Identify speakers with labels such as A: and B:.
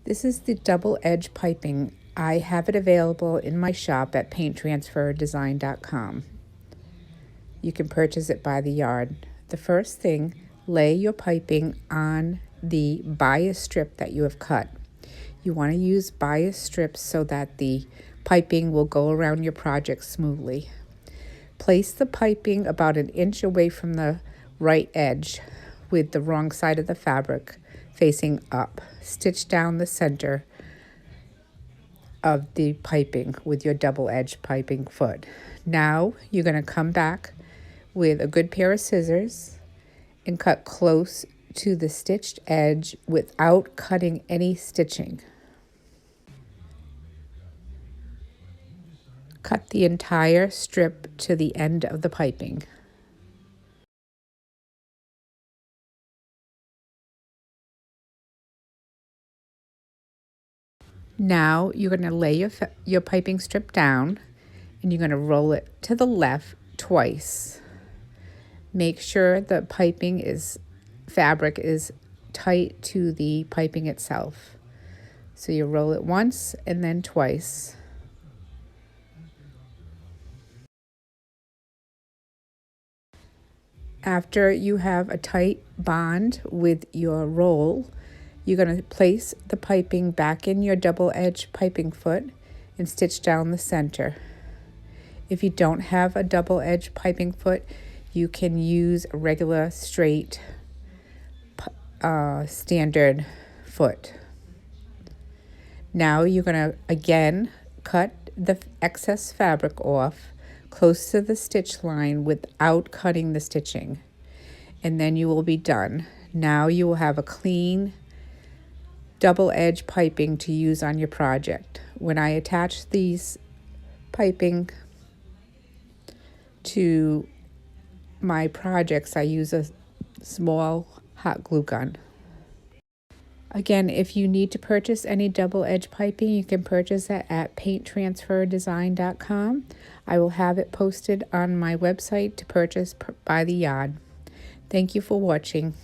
A: This is the double edge piping. I have it available in my shop at painttransferdesign.com. You can purchase it by the yard. The first thing, lay your piping on the bias strip that you have cut. You want to use bias strips so that the piping will go around your project smoothly. Place the piping about an inch away from the right edge with the wrong side of the fabric facing up. Stitch down the center of the piping with your double edge piping foot. Now you're going to come back with a good pair of scissors and cut close to the stitched edge without cutting any stitching. Cut the entire strip to the end of the piping. Now you're going to lay your piping strip down and you're going to roll it to the left twice. Make sure the fabric is tight to the piping itself. So you roll it once and then twice. After you have a tight bond with your roll, you're going to place the piping back in your double edge piping foot and stitch down the center. If you don't have a double edge piping foot, you can use a regular straight standard foot. Now you're going to again cut the excess fabric off close to the stitch line without cutting the stitching, and then you will be done. Now you will have a clean double edge piping to use on your project. When I attach these piping to my projects, I use a small hot glue gun. Again, if you need to purchase any double edge piping, you can purchase it at painttransferdesign.com. I will have it posted on my website to purchase by the yard. Thank you for watching.